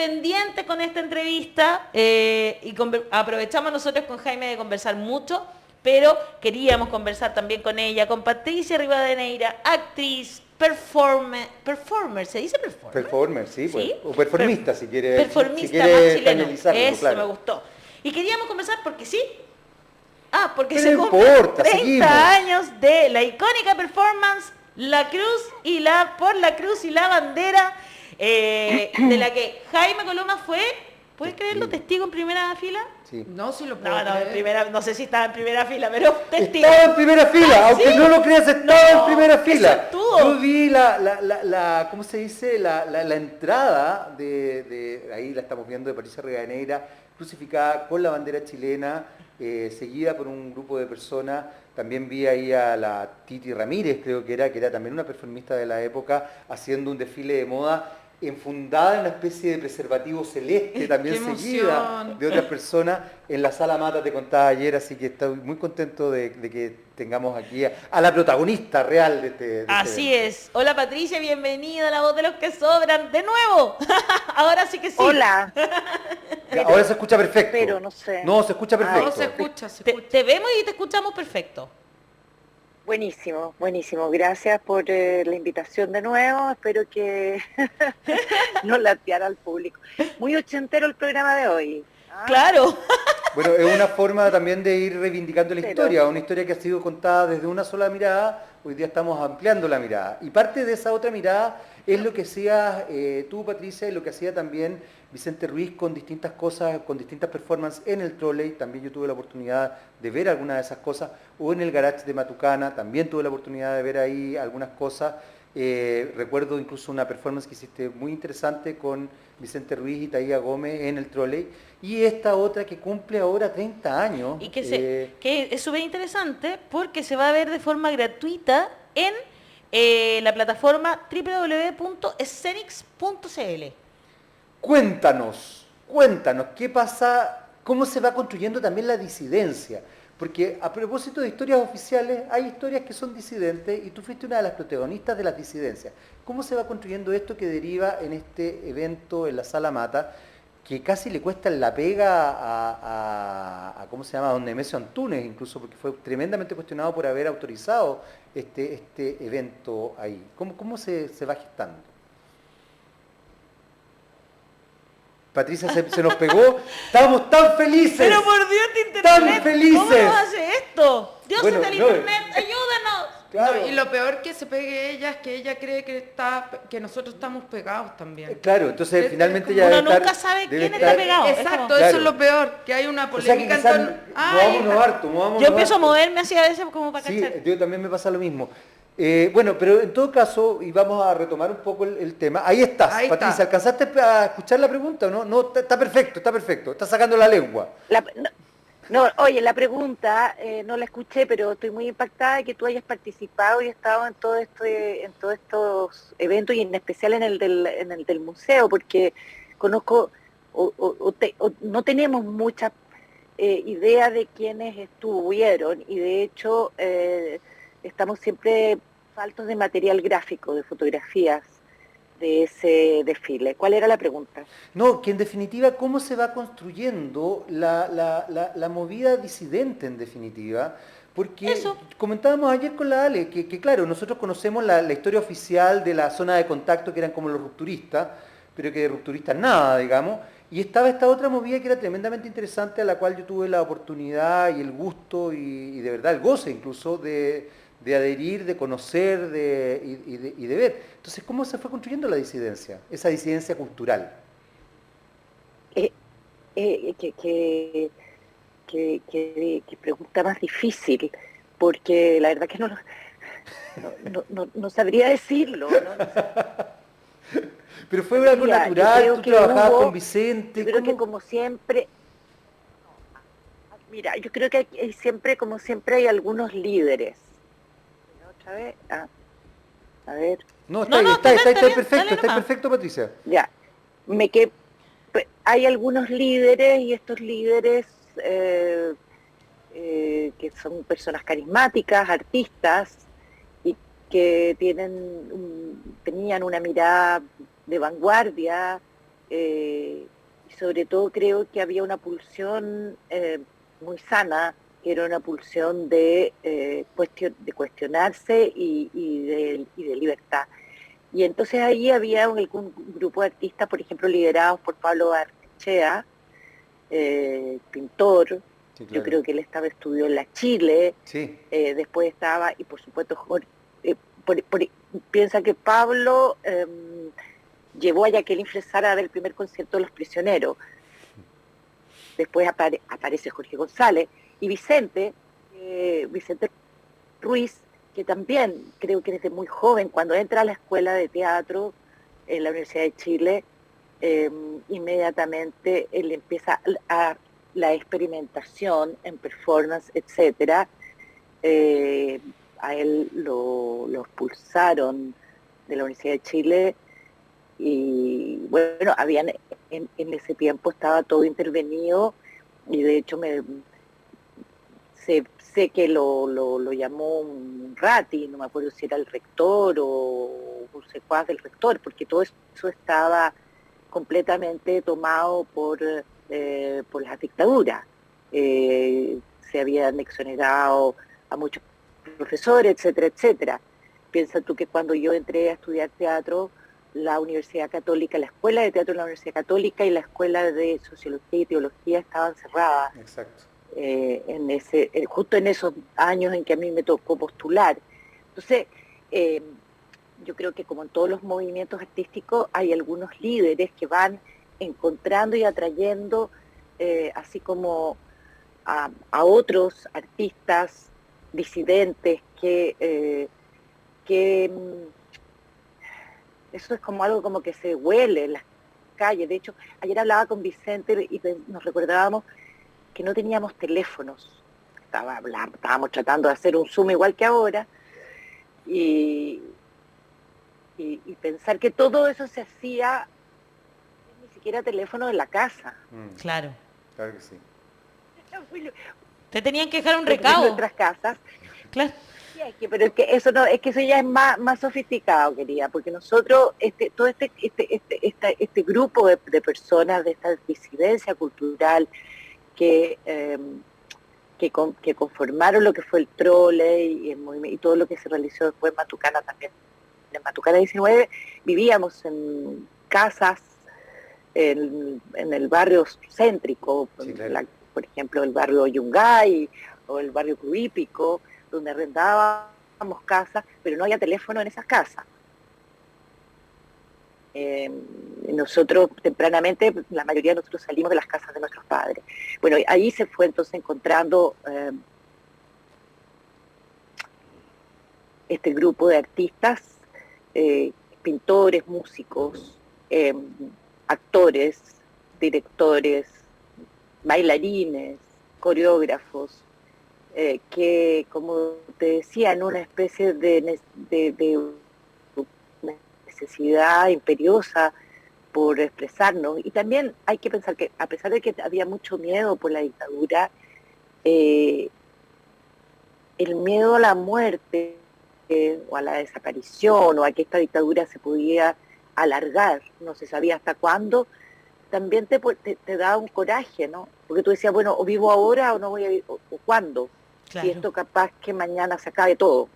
pendientes con esta entrevista y aprovechamos nosotros con Jaime de conversar mucho, pero queríamos conversar también con ella, con Patricia Rivadeneira, actriz, performer, ¿se dice performer? Performer, sí, ¿Sí? pues. O performista, si quiere. Performista si quiere más chileno. españolizarlo, Eso claro. me gustó. Y queríamos conversar porque sí. Porque Pero se no cumplen importa, 30 seguimos. años de la icónica performance La Cruz y por la Cruz y la Bandera, de la que Jaime Coloma fue, ¿puedes creerlo? Testigo en primera fila. Sí. No, si lo puedo No, en creer. primera, no sé si estaba en primera fila, pero testigo. Estaba en primera fila, aunque ¿sí? no lo creas, estaba en primera eso fila. estuvo. Yo vi ¿cómo se dice? La entrada de ahí la estamos viendo, de Patricia Rivadeneira, crucificada con la bandera chilena, seguida por un grupo de personas. También vi ahí a la Titi Ramírez, creo que era también una performista de la época, haciendo un desfile de moda, enfundada en una especie de preservativo celeste, también ¡Qué seguida emoción! de otras personas en la sala Mata, te contaba ayer, así que estoy muy contento de que tengamos aquí a la protagonista real de este Así evento. es. Hola Patricia, bienvenida a La Voz de los que Sobran, de nuevo. Ahora sí que sí. Hola. Ya, ahora se escucha perfecto. Pero no sé. No, se escucha perfecto. No, se escucha, se Te, escucha. te vemos y te escuchamos perfecto. Buenísimo, buenísimo. Gracias por la invitación de nuevo. Espero que no lateara al público. Muy ochentero el programa de hoy. Claro. Bueno, es una forma también de ir reivindicando la Pero- historia, una historia que ha sido contada desde una sola mirada, hoy día estamos ampliando la mirada. Y parte de esa otra mirada es lo que hacías tú, Patricia, y lo que hacía también Vicente Ruiz con distintas cosas, con distintas performances en el trolley. También yo tuve la oportunidad de ver algunas de esas cosas, o en el garage de Matucana, también tuve la oportunidad de ver ahí algunas cosas. Recuerdo incluso una performance que hiciste muy interesante con Vicente Ruiz y Taía Gómez en el trolley. Y esta otra que cumple ahora 30 años. Y que es súper interesante porque se va a ver de forma gratuita en la plataforma www.scenics.cl. Cuéntanos, ¿qué pasa? ¿Cómo se va construyendo también la disidencia? Porque a propósito de historias oficiales, hay historias que son disidentes y tú fuiste una de las protagonistas de las disidencias. ¿Cómo se va construyendo esto que deriva en este evento en la Sala Mata, que casi le cuesta la pega a ¿cómo se llama? A don Nemesio Antunes, incluso, porque fue tremendamente cuestionado por haber autorizado este evento ahí? ¿Cómo se va gestando? Patricia se nos pegó, estábamos tan felices. Pero por Dios, este internet. ¡Tan felices! ¿Cómo nos hace esto? Dios Bueno, del no, internet, ayúdanos. Claro, No, y lo peor que se pegue ella es que ella cree que nosotros estamos pegados también. claro, entonces Es finalmente como ya uno debe estar- nunca sabe debe quién estar- está pegado. Exacto, Claro. eso es lo peor, que hay una O sea que polémica en quizás torno... Ay, movámonos harto, movámonos Yo empiezo a harto. moverme así a veces como para Sí, cachar. yo también me pasa lo mismo. Bueno, pero en todo caso, y vamos a retomar un poco el tema. Ahí estás, Ahí está. Patricia, ¿alcanzaste a escuchar la pregunta o no? No, está perfecto, está sacando la lengua. Oye, la pregunta no la escuché, pero estoy muy impactada de que tú hayas participado y estado en todos estos eventos y en especial en el del museo, porque conozco no tenemos mucha idea de quiénes estuvieron y de hecho estamos siempre faltos de material gráfico, de fotografías de ese desfile. ¿Cuál era la pregunta? No, que en definitiva, ¿cómo se va construyendo la movida disidente en definitiva? Porque Eso. comentábamos ayer con la Ale, que claro, nosotros conocemos la historia oficial de la zona de contacto, que eran como los rupturistas, pero que de rupturistas nada, digamos, y estaba esta otra movida que era tremendamente interesante, a la cual yo tuve la oportunidad y el gusto y de verdad el goce incluso de adherir, de conocer y de ver. Entonces, ¿cómo se fue construyendo la disidencia? Esa disidencia cultural. Qué pregunta más difícil, porque la verdad que no sabría decirlo. Pero fue algo Mira, natural, yo tú creo que trabajabas hubo- con Vicente. Yo creo que ¿cómo? como siempre, mira, yo creo que hay siempre, como siempre, hay algunos líderes. ¿Otra vez? A ver, No, No, no, está está bien, perfecto, dale está nomás. perfecto, Patricia. ya. Hay algunos líderes y estos líderes que son personas carismáticas, artistas, y que tenían una mirada de vanguardia sobre todo creo que había una pulsión muy sana, que era una pulsión de cuestionarse y de libertad. Y entonces ahí había un grupo de artistas, por ejemplo, liderados por Pablo Barnechea, pintor. Sí, Yo claro. creo que él estudió en la Chile, Sí, después estaba, y por supuesto, piensa que Pablo llevó a Jacqueline Fresara a dar el primer concierto de Los Prisioneros. Después aparece Jorge González y Vicente Ruiz, que también creo que desde muy joven, cuando entra a la escuela de teatro en la Universidad de Chile, inmediatamente él empieza a la experimentación en performance, etcétera. A él lo expulsaron de la Universidad de Chile y bueno, en ese tiempo estaba todo intervenido y de hecho sé que lo llamó un rati, no me acuerdo si era el rector o un secuaz del rector, porque todo eso estaba completamente tomado por las dictaduras. Se habían exonerado a muchos profesores, etcétera, etcétera. Piensa tú que cuando yo entré a estudiar teatro, la Universidad Católica, la Escuela de Teatro de la Universidad Católica y la Escuela de Sociología y Teología estaban cerradas. exacto. Justo en esos años en que a mí me tocó postular. Entonces, yo creo que como en todos los movimientos artísticos hay algunos líderes que van encontrando y atrayendo, así como a otros artistas disidentes que eso es como algo como que se huele en las calles. De hecho, ayer hablaba con Vicente y nos recordábamos que no teníamos teléfonos. Estábamos tratando de hacer un Zoom igual que ahora y pensar que todo eso se hacía ni siquiera teléfono en la casa. Claro. Claro que sí. Te tenían que dejar un En recado. nuestras casas. Claro. Sí, pero es que eso no, es que eso ya es más sofisticado, querida, porque nosotros, todo este grupo de personas, de esta disidencia cultural que conformaron lo que fue el trole y todo lo que se realizó después en Matucana también. En Matucana 19 vivíamos en casas en el barrio céntrico, Sí, claro. por ejemplo el barrio Yungay o el barrio Curípico, donde arrendábamos casas, pero no había teléfono en esas casas. Nosotros tempranamente, la mayoría de nosotros salimos de las casas de nuestros padres. Bueno, ahí se fue entonces encontrando este grupo de artistas, pintores, músicos, actores, directores, bailarines, coreógrafos, que, como te decía, en una especie de necesidad imperiosa por expresarnos. Y también hay que pensar que, a pesar de que había mucho miedo por la dictadura, el miedo a la muerte o a la desaparición o a que esta dictadura se pudiera alargar, no se sabía hasta cuándo, también te da un coraje, ¿no? Porque tú decías, bueno, o vivo ahora o no voy a vivir, o cuándo, Claro. y esto capaz que mañana se acabe todo.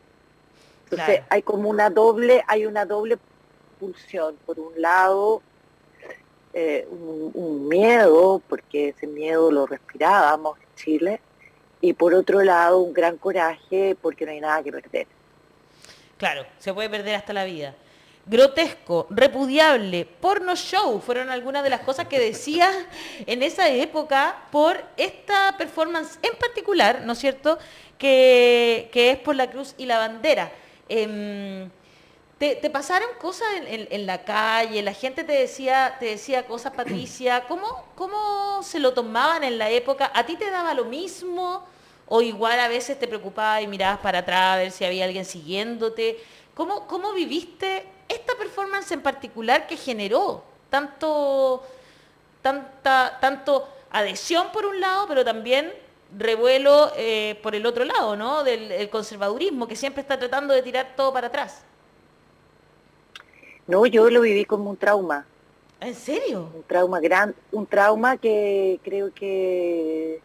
Entonces Claro. hay como una doble pulsión. Por un lado, un miedo, porque ese miedo lo respirábamos en Chile, y por otro lado un gran coraje porque no hay nada que perder. Claro, se puede perder hasta la vida. Grotesco, repudiable, porno show, fueron algunas de las cosas que decía en esa época por esta performance en particular, ¿no es cierto?, que es por la cruz y la bandera. ¿Te pasaron cosas en la calle? ¿La gente te decía cosas, Patricia? ¿Cómo se lo tomaban en la época? ¿A ti te daba lo mismo? ¿O igual a veces te preocupabas y mirabas para atrás a ver si había alguien siguiéndote? ¿Cómo viviste esta performance en particular que generó tanto adhesión por un lado, pero también revuelo por el otro lado, ¿no? Del conservadurismo que siempre está tratando de tirar todo para atrás? No, yo lo viví como un trauma. ¿En serio? Un trauma grande, un trauma que creo que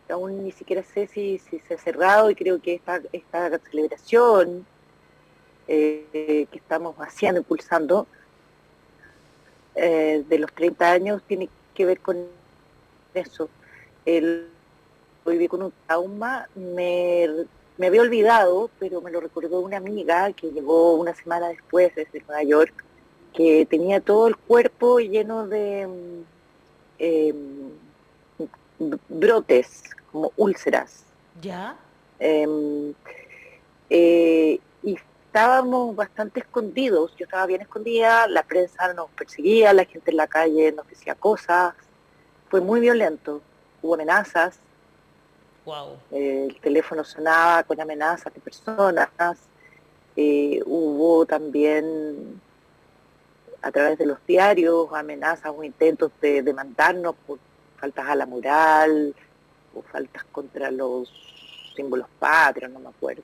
aún ni siquiera sé si se ha cerrado, y creo que esta celebración que estamos haciendo, impulsando, de los 30 años tiene que ver con eso. El viví con un trauma, me había olvidado, pero me lo recordó una amiga que llegó una semana después desde Nueva York, que tenía todo el cuerpo lleno de eh, brotes, como úlceras. ¿Ya? Eh, y estábamos bastante escondidos, yo estaba bien escondida, la prensa nos perseguía, la gente en la calle nos decía cosas, fue muy violento, hubo amenazas, Wow. el teléfono sonaba con amenazas de personas, hubo también a través de los diarios amenazas o intentos de demandarnos por faltas a la moral o faltas contra los símbolos patrios, no me acuerdo.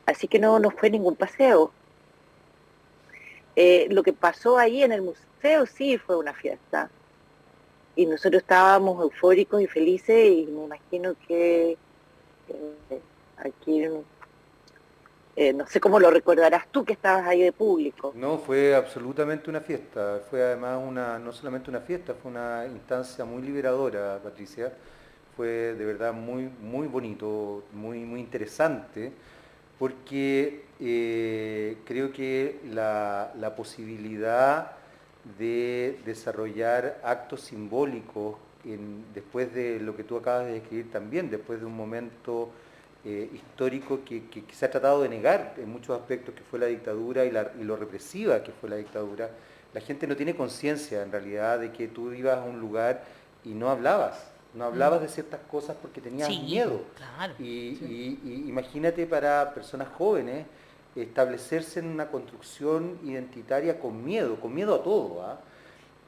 Así que no fue ningún paseo. Lo que pasó ahí en el museo sí fue una fiesta. Y nosotros estábamos eufóricos y felices, y me imagino que aquí, no sé cómo lo recordarás tú que estabas ahí de público. No, fue absolutamente una fiesta. Fue además no solamente una fiesta, fue una instancia muy liberadora, Patricia. Fue de verdad muy, muy bonito, muy interesante, porque creo que la posibilidad de desarrollar actos simbólicos después de lo que tú acabas de describir también, después de un momento histórico que se ha tratado de negar en muchos aspectos, que fue la dictadura y lo represiva que fue la dictadura. La gente no tiene conciencia en realidad de que tú ibas a un lugar y no hablabas de ciertas cosas porque tenías Sí, miedo. claro. Y imagínate para personas jóvenes establecerse en una construcción identitaria con miedo a todo, ¿ah?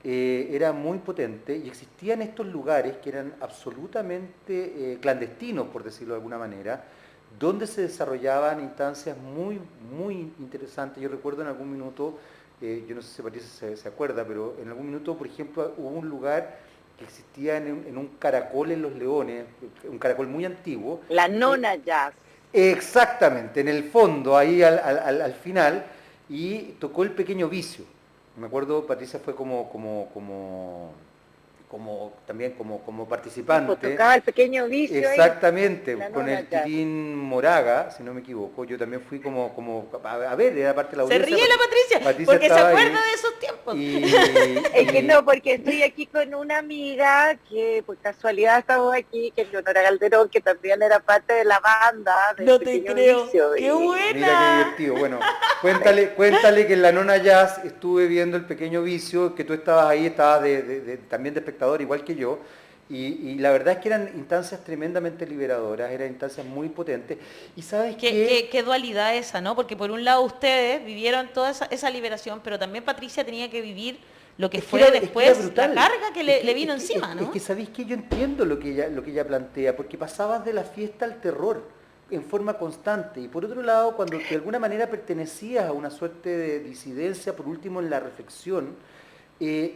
Era muy potente, y existían estos lugares que eran absolutamente clandestinos, por decirlo de alguna manera, donde se desarrollaban instancias muy interesantes. Yo recuerdo en algún minuto, yo no sé si Patricia se acuerda, pero en algún minuto, por ejemplo, hubo un lugar que existía en un caracol en Los Leones, un caracol muy antiguo. La nona jazz. Exactamente, en el fondo, ahí al final, y tocó El Pequeño Vicio. Me acuerdo, Patricia fue también como Pues participante. tocaba el pequeño vicio ahí, Exactamente, la con nona el jazz. Titín Moraga, si no me equivoco. Yo también fui a ver, era parte de la Se audiencia. ríe la Patricia, Patricia porque se estaba acuerda ahí, de esos tiempos. Es que no, porque estoy aquí con una amiga que por casualidad estamos aquí, que es Leonora Calderón, que también era parte de la banda del No te Pequeño creo. Vicio. ¡Qué Mira qué buena! divertido. Bueno, cuéntale que en la Nona Jazz estuve viendo El Pequeño Vicio, que tú estabas ahí, estabas también de espectador, igual que yo, y la verdad es que eran instancias tremendamente liberadoras, eran instancias muy potentes. Y sabes Qué dualidad esa, ¿no? Porque por un lado ustedes vivieron toda esa liberación, pero también Patricia tenía que vivir lo que fue es que era después, brutal. la carga que le vino encima, ¿no? Es que sabéis que yo entiendo lo que ella plantea, porque pasabas de la fiesta al terror en forma constante. Y por otro lado, cuando de alguna manera pertenecías a una suerte de disidencia, por último en la reflexión,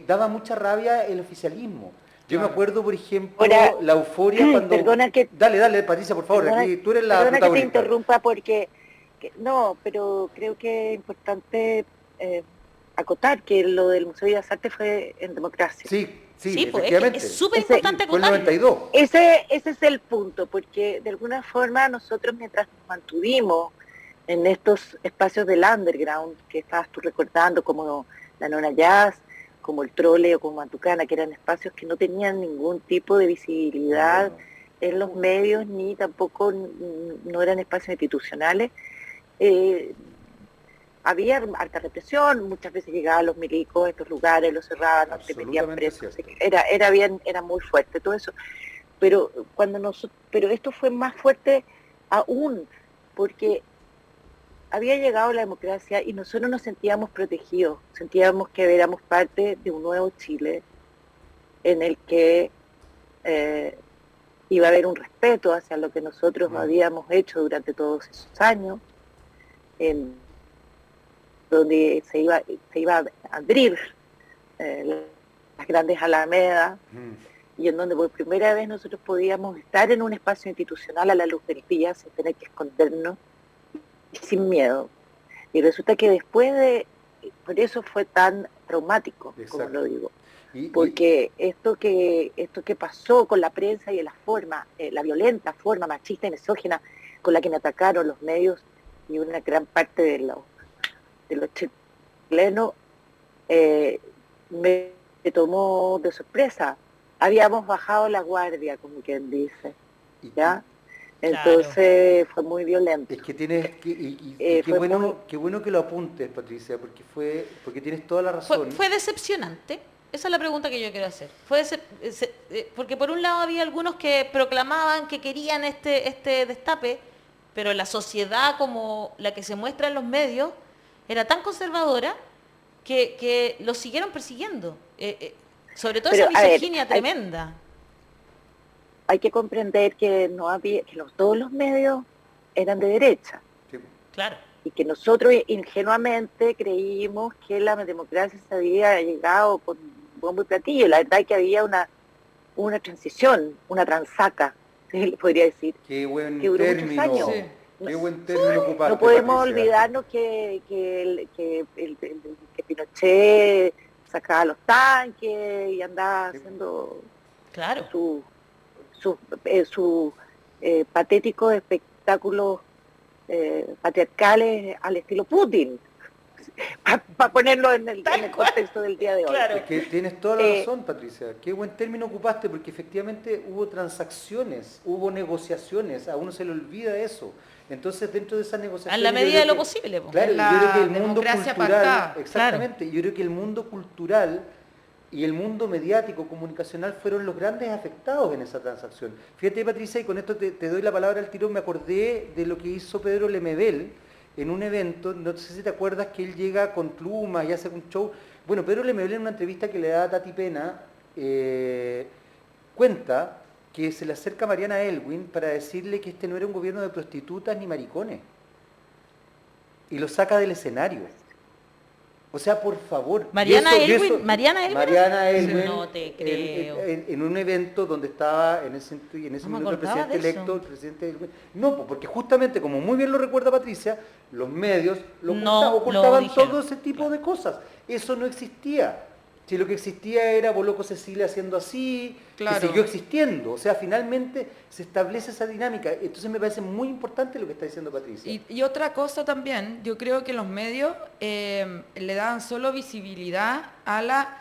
daba mucha rabia el oficialismo. Yo me acuerdo, por ejemplo, Ahora, la euforia cuando... Dale, Patricia, por favor, aquí tú eres la perdona que te protagonista. interrumpa porque, no, pero creo que es importante acotar que lo del Museo de Bellas Artes fue en democracia. Sí, Sí, pues efectivamente. es súper Ese- importante Fue el acotarlo. 92. Ese es el punto, porque de alguna forma nosotros, mientras nos mantuvimos en estos espacios del underground que estabas tú recordando, como la Nona Jazz, como el Trole o como Matucana, que eran espacios que no tenían ningún tipo de visibilidad en los medios, ni tampoco no eran espacios institucionales, eh, había harta represión, muchas veces llegaban los milicos a estos lugares, los cerraban, te metían Absolutamente presos, cierto. era muy fuerte todo eso. Pero pero esto fue más fuerte aún, porque había llegado la democracia y nosotros nos sentíamos protegidos, sentíamos que éramos parte de un nuevo Chile en el que iba a haber un respeto hacia lo que nosotros habíamos hecho durante todos esos años. donde se iba a abrir las grandes alamedas, y en donde por primera vez nosotros podíamos estar en un espacio institucional a la luz del día, sin tener que escondernos, y sin miedo. Y resulta que por eso fue tan traumático, como lo digo. Porque esto que pasó con la prensa y la forma, la violenta forma machista y misógina con la que me atacaron los medios y una gran parte de los chilenos, me tomó de sorpresa. Habíamos bajado la guardia, como quien dice, ¿ya? Entonces fue muy violento. Es que tienes qué bueno que lo apuntes, Patricia, porque tienes toda la razón. Fue decepcionante. Esa es la pregunta que yo quiero hacer. Porque por un lado había algunos que proclamaban que querían este destape, pero la sociedad como la que se muestra en los medios era tan conservadora que lo siguieron persiguiendo. Sobre todo esa misoginia tremenda. Hay que comprender que todos los medios eran de derecha. Sí. Claro. Y que nosotros ingenuamente creímos que la democracia se había llegado con bombo y platillo. La verdad es que había una transición, una transaca, podría decir. Qué buen que duró término. Muchos años. Sí. Qué buen término ocupaste, No podemos Patricia. olvidarnos que Pinochet sacaba los tanques y andaba haciendo sus patéticos espectáculos patriarcales al estilo Putin, para ponerlo en el contexto del día de hoy. Claro. Es que tienes toda la razón, Patricia. Qué buen término ocupaste, porque efectivamente hubo transacciones, hubo negociaciones, a uno se le olvida eso. Entonces, dentro de esas negociaciones... A la medida de lo posible. Claro, yo creo que el mundo democracia cultural... pactada. Exactamente, yo creo que el mundo cultural y el mundo mediático, comunicacional, fueron los grandes afectados en esa transacción. Fíjate, Patricia, y con esto te doy la palabra al tirón, me acordé de lo que hizo Pedro Lemebel en un evento, no sé si te acuerdas que él llega con plumas y hace un show. Bueno, Pedro Lemebel en una entrevista que le da a Tati Pena, cuenta que se le acerca a Mariana Elwin para decirle que este no era un gobierno de prostitutas ni maricones. Y lo saca del escenario. O sea, por favor. Mariana Elwin. No te creo. En un evento donde estaba en ese minuto el presidente electo, el presidente Elwin. No, porque justamente, como muy bien lo recuerda Patricia, los medios ocultaban todo ese tipo de cosas. Eso no existía. Si lo que existía era Boloco Cecilia haciendo así, claro, que siguió existiendo. O sea, finalmente se establece esa dinámica. Entonces me parece muy importante lo que está diciendo Patricia. Y otra cosa también, yo creo que los medios le daban solo visibilidad a la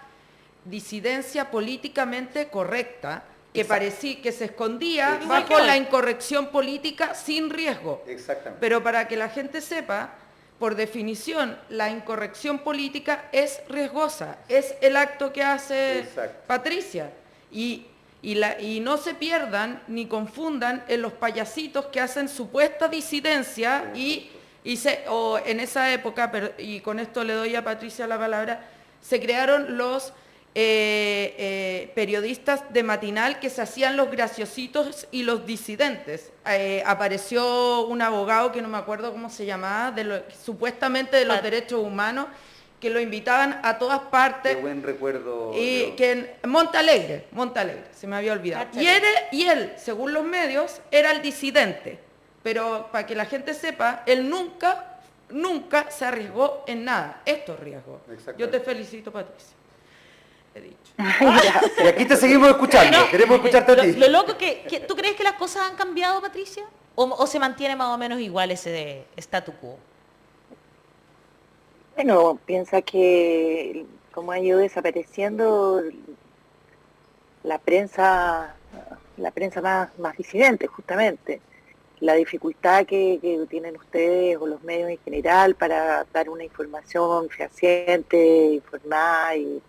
disidencia políticamente correcta, que parecía que se escondía bajo la incorrección política sin riesgo. Exactamente. Pero para que la gente sepa, por definición, la incorrección política es riesgosa, es el acto que hace Patricia. Y no se pierdan ni confundan en los payasitos que hacen supuesta disidencia o en esa época, y con esto le doy a Patricia la palabra, se crearon los periodistas de matinal que se hacían los graciositos y los disidentes. Apareció un abogado que no me acuerdo cómo se llamaba, supuestamente de los derechos humanos, que lo invitaban a todas partes. Qué buen recuerdo. Y que Montalegre, se me había olvidado. Y él, según los medios, era el disidente. Pero para que la gente sepa, él nunca se arriesgó en nada. Esto es riesgo. Yo te felicito, Patricia. He dicho. Y aquí te seguimos escuchando, queremos escucharte a ti. Lo loco que ¿tú crees que las cosas han cambiado, Patricia? ¿O se mantiene más o menos igual ese statu quo? Bueno, piensa que como ha ido desapareciendo la prensa más disidente, justamente. La dificultad que tienen ustedes o los medios en general para dar una información fehaciente, informada y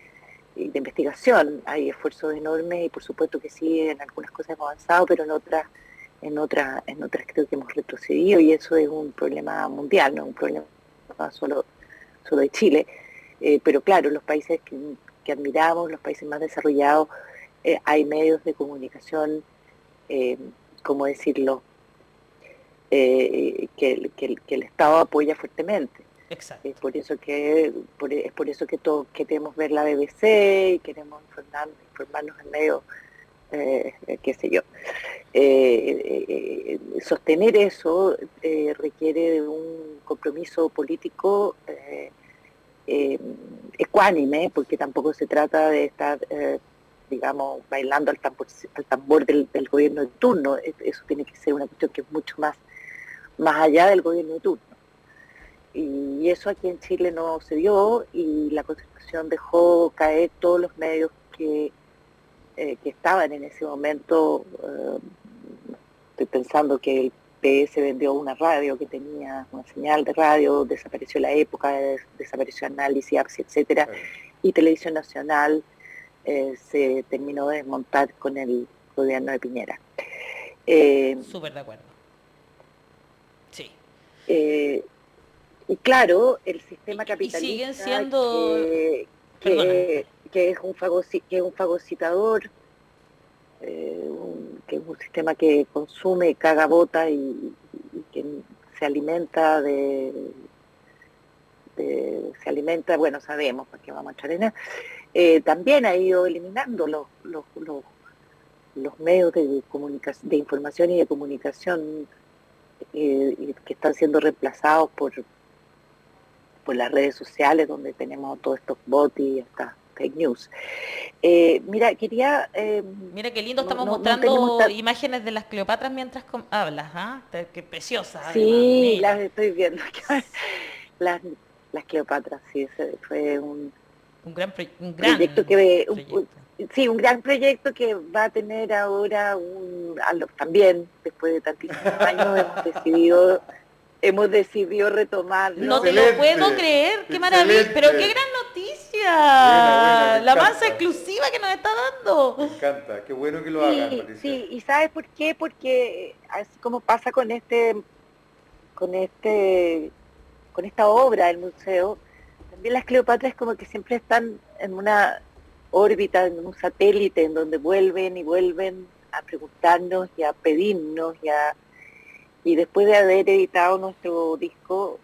de investigación. Hay esfuerzos enormes y por supuesto que sí, en algunas cosas hemos avanzado, pero en otras creo que hemos retrocedido, y eso es un problema mundial, no un problema solo de Chile. Pero claro, los países que admiramos, los países más desarrollados, hay medios de comunicación, ¿cómo decirlo?, que el Estado apoya fuertemente. Exacto. Es por eso que todos queremos ver la BBC y queremos informarnos en medios, qué sé yo. Sostener eso requiere de un compromiso político ecuánime, porque tampoco se trata de estar, digamos, bailando al tambor del gobierno de turno. Eso tiene que ser una cuestión que es mucho más allá del gobierno de turno. Y eso aquí en Chile no se dio, y la Constitución dejó caer todos los medios que estaban en ese momento. Estoy pensando que el PS vendió una radio que tenía una señal de radio, desapareció La Época, desapareció Análisis, APSI, etcétera, y Televisión Nacional se terminó de desmontar con el gobierno de Piñera. Súper de acuerdo. Sí. Y claro, el sistema capitalista, y siguen siendo que es un fagocitador, que es un sistema que consume, caga, bota y que se alimenta bueno, sabemos, porque vamos a echar en eso. También ha ido eliminando los medios de información y de comunicación, que están siendo reemplazados por las redes sociales, donde tenemos todos estos bots y estas fake news. Mira, quería... Mira qué lindo, estamos mostrando imágenes de las Cleopatras mientras hablas, ¿ah? Qué preciosas. Sí, además, las estoy viendo. Las Cleopatras, sí, ese fue un gran proyecto un gran proyecto que va a tener ahora también, después de tantísimos años, hemos decidido retomarlo. No te lo puedo creer, qué maravilla, pero qué gran noticia, buena, la más exclusiva que nos está dando. Me encanta, qué bueno que lo hagan, Patricia. Sí, y ¿sabes por qué? Porque así como pasa con esta obra del museo, también las Cleopatras como que siempre están en una órbita, en un satélite, en donde vuelven y vuelven a preguntarnos y a pedirnos y después de haber editado nuestro disco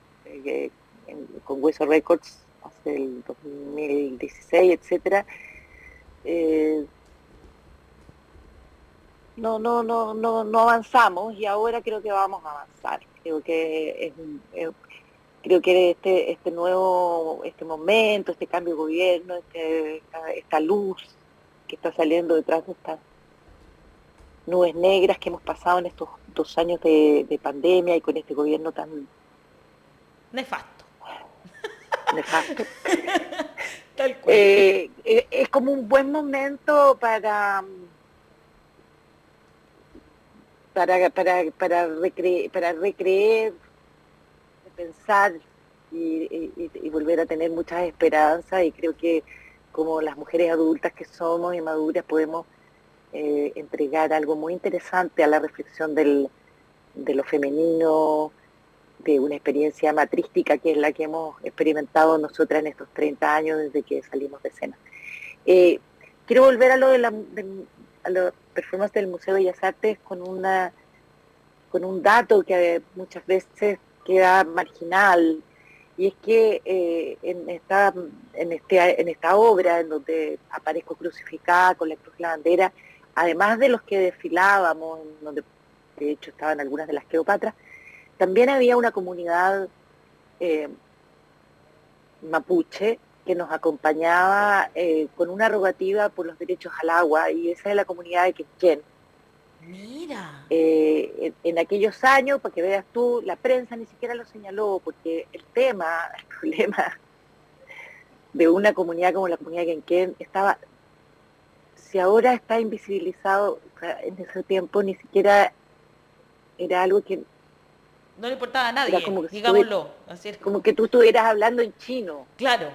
con Hueso Records hace el 2016, etcétera, no avanzamos, y ahora creo que vamos a avanzar. Creo que este momento, este cambio de gobierno, esta luz que está saliendo detrás de estas nubes negras que hemos pasado en estos 2 años de pandemia y con este gobierno tan nefasto. Tal cual. Es como un buen momento para recreer, pensar y volver a tener muchas esperanzas, y creo que como las mujeres adultas que somos y maduras podemos entregar algo muy interesante a la reflexión de lo femenino, de una experiencia matrística que es la que hemos experimentado nosotras en estos 30 años desde que salimos de escena. Quiero volver a lo de la performance del Museo de Bellas Artes con un dato que muchas veces queda marginal, y es que en esta obra, en donde aparezco crucificada con la cruz y la bandera, además de los que desfilábamos, en donde de hecho estaban algunas de las Cleopatras, también había una comunidad mapuche que nos acompañaba con una rogativa por los derechos al agua, y esa es la comunidad de Quenquén. Mira. En aquellos años, para que veas tú, la prensa ni siquiera lo señaló, porque el problema de una comunidad como la comunidad de Quenquén estaba, si ahora está invisibilizado, en ese tiempo ni siquiera era algo que no le importaba a nadie, digámoslo. Así es como que tú estuvieras hablando en chino. Claro.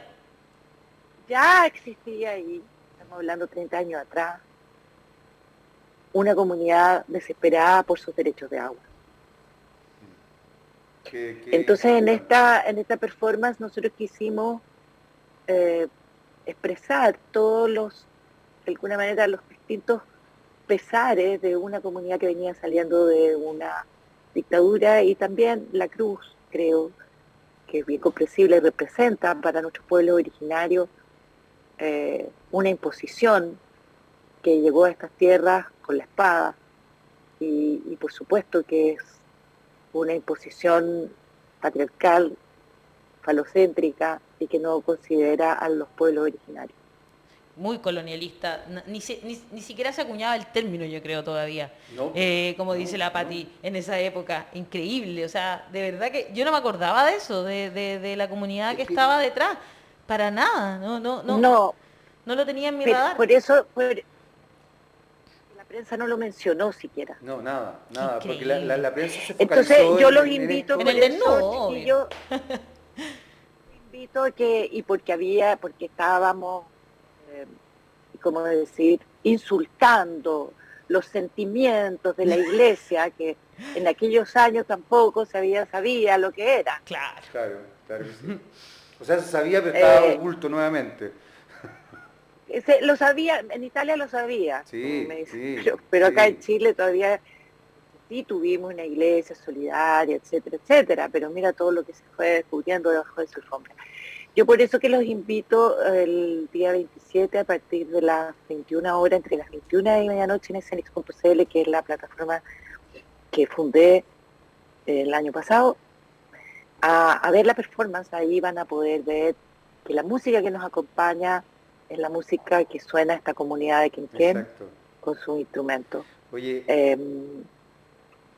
Ya existía ahí, estamos hablando 30 años atrás, una comunidad desesperada por sus derechos de agua. Entonces en esta performance nosotros quisimos expresar de alguna manera, los distintos pesares de una comunidad que venía saliendo de una dictadura, y también la cruz, creo, que es bien comprensible, representa para nuestros pueblos originarios una imposición que llegó a estas tierras con la espada y por supuesto que es una imposición patriarcal, falocéntrica y que no considera a los pueblos originarios. Muy colonialista, ni siquiera se acuñaba el término, yo creo, todavía, No, como dice la Pati, en esa época, increíble, o sea, de verdad que yo no me acordaba de eso, de la comunidad que estaba detrás, para nada, no lo tenía en mi radar. Por eso la prensa no lo mencionó siquiera. No, nada, porque la prensa se focalizó Entonces yo los invito en el desnudo, chiquillos, invito porque estábamos, como decir, insultando los sentimientos de la iglesia, que en aquellos años tampoco sabía lo que era. Claro. Claro que sí. O sea, se sabía, pero estaba oculto nuevamente. Lo sabía, en Italia lo sabía, Sí, pero acá sí. en Chile todavía sí tuvimos una iglesia solidaria, etcétera, etcétera, pero mira todo lo que se fue descubriendo debajo de su alfombra. Yo por eso que los invito el día 27 a partir de las 21 horas, entre las 21 y medianoche en Escenix.cl, que es la plataforma que fundé el año pasado, a ver la performance. Ahí van a poder ver que la música que nos acompaña es la música que suena a esta comunidad de Quenquén. Exacto. Con sus instrumentos. Oye,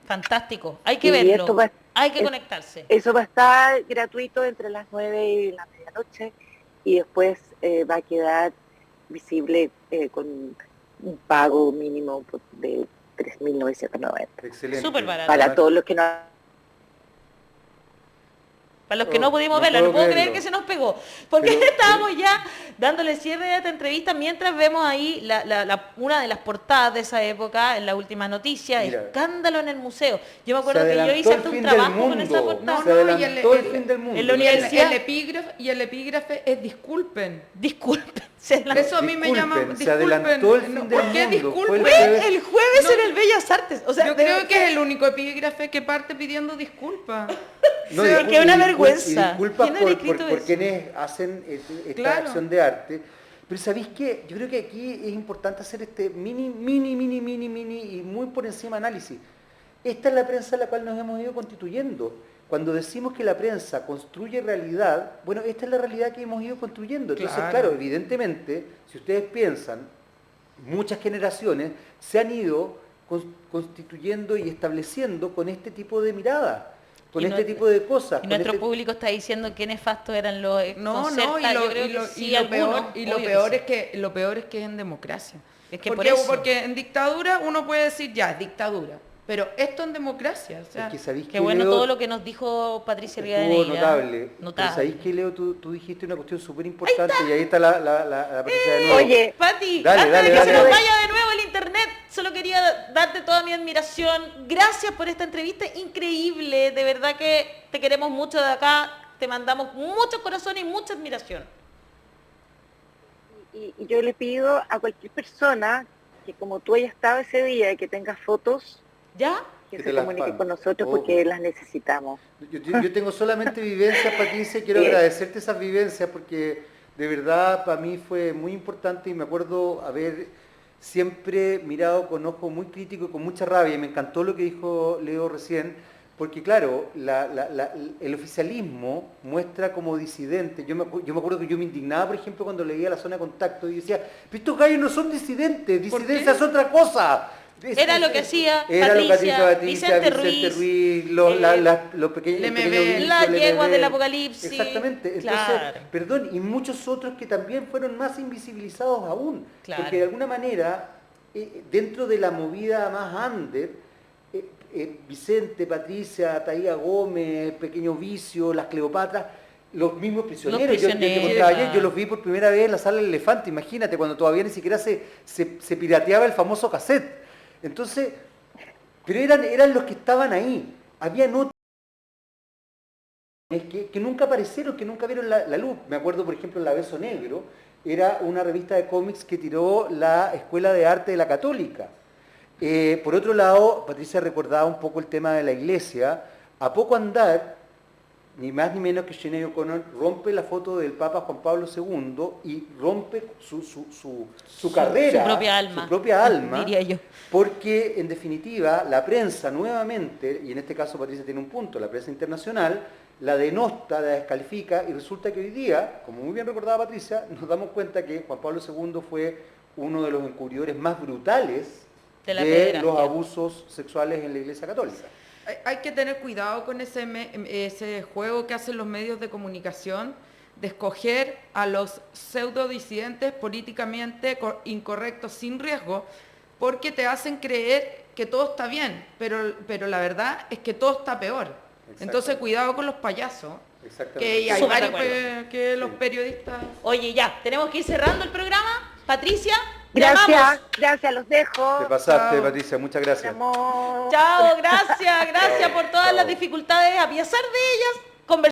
Fantástico, hay que verlo, hay que es, conectarse. Eso va a estar gratuito entre las 9 y la medianoche y después va a quedar visible con un pago mínimo de 3.990. excelente. Súper barato. Para todos los que no... Para los que no pudimos verla, no puedo creer que se nos pegó. Porque Pero, estábamos ya dándole cierre a esta entrevista mientras vemos ahí una de las portadas de esa época, en la última noticia, Mira, escándalo en el museo. Yo me acuerdo se que yo adelantó hice el hasta un fin del trabajo con esa mundo. portada. Se adelantó el fin del mundo. en la universidad. El epígrafe es disculpen. Disculpen. Eso a mí me llama... Se adelantó el fin del ¿Por qué mundo. disculpen? El jueves en el Bellas Artes. O sea, Yo creo que es el único epígrafe que parte pidiendo disculpas. No, Sí, que es una vergüenza. Disculpas ¿Quién habrá escrito por eso? quienes hacen esta Claro. acción de arte. Pero ¿sabéis qué? Yo creo que aquí es importante hacer este mini y muy por encima análisis. Esta es la prensa a la cual nos hemos ido constituyendo. Cuando decimos que la prensa construye realidad, bueno, esta es la realidad que hemos ido construyendo. Entonces, claro, evidentemente, si ustedes piensan, muchas generaciones se han ido constituyendo y estableciendo con este tipo de mirada, con este tipo de cosas. Y nuestro público está diciendo qué nefastos eran los No, concertas. Yo creo que sí, algunos, lo obvio peor que es que lo peor es que es en democracia. Es que porque, por eso. porque en dictadura uno puede decir ya, es dictadura. Pero esto en democracia, o sea, Es que sabéis Qué que, bueno Leo, todo lo que nos dijo Patricia estuvo Rivadeneira. notable. Pero sabéis que, Leo, tú dijiste una cuestión súper importante y ahí está la Patricia de nuevo. Oye, Pati, Dale, antes dale, de que se dale. nos vaya de nuevo el internet, solo quería darte toda mi admiración. Gracias por esta entrevista increíble. De verdad que te queremos mucho de acá. Te mandamos mucho corazón y mucha admiración. y yo le pido a cualquier persona que como tú hayas estado ese día y que tengas fotos, ¿Ya? que Que se te las comunique mande. con nosotros Obvio. porque las necesitamos. Yo tengo solamente vivencias, Patricia, y quiero agradecerte esas vivencias porque de verdad para mí fue muy importante y me acuerdo haber siempre mirado con ojo muy crítico y con mucha rabia. Y me encantó lo que dijo Leo recién, porque claro, el oficialismo muestra como disidente. Yo me acuerdo que yo me indignaba, por ejemplo, cuando leía La Zona de Contacto y decía, pero estos gallos no son disidentes, disidencia es otra cosa. Era lo que hacía Era lo que hacía Patricia, Vicente Ruiz, los pequeños Lemebel, las bichos, yeguas del Lemebel. apocalipsis. Exactamente. Entonces, Claro. perdón, y muchos otros que también fueron más invisibilizados aún. Claro. Porque de alguna manera, dentro de la movida más under, Vicente, Patricia, Taía Gómez, Pequeño Vicio, las Cleopatras, los mismos prisioneros. Yo te prisioneros, contaba ayer, claro. yo los vi por primera vez en la Sala del Elefante, imagínate, cuando todavía ni siquiera se pirateaba el famoso cassette. Entonces, pero eran los que estaban ahí. Habían otros que nunca aparecieron, que nunca vieron la luz. Me acuerdo, por ejemplo, La Beso Negro, era una revista de cómics que tiró la Escuela de Arte de la Católica. Por otro lado, Patricia recordaba un poco el tema de la iglesia. A poco andar, ni más ni menos que Sinead O'Connor rompe la foto del Papa Juan Pablo II y rompe su carrera, su propia alma, diría yo. Porque en definitiva la prensa nuevamente, y en este caso Patricia tiene un punto, la prensa internacional, la denosta, la descalifica, y resulta que hoy día, como muy bien recordaba Patricia, nos damos cuenta que Juan Pablo II fue uno de los encubridores más brutales de los abusos sexuales en la Iglesia Católica. Hay que tener cuidado con ese juego que hacen los medios de comunicación de escoger a los pseudodisidentes políticamente incorrectos sin riesgo, porque te hacen creer que todo está bien, pero la verdad es que todo está peor. Entonces cuidado con los payasos, que hay varios que los periodistas... Oye, ya, tenemos que ir cerrando el programa. Patricia, gracias, los dejo. Te pasaste, chao. Patricia, muchas gracias. Chao, gracias por todas las dificultades, a pesar de ellas.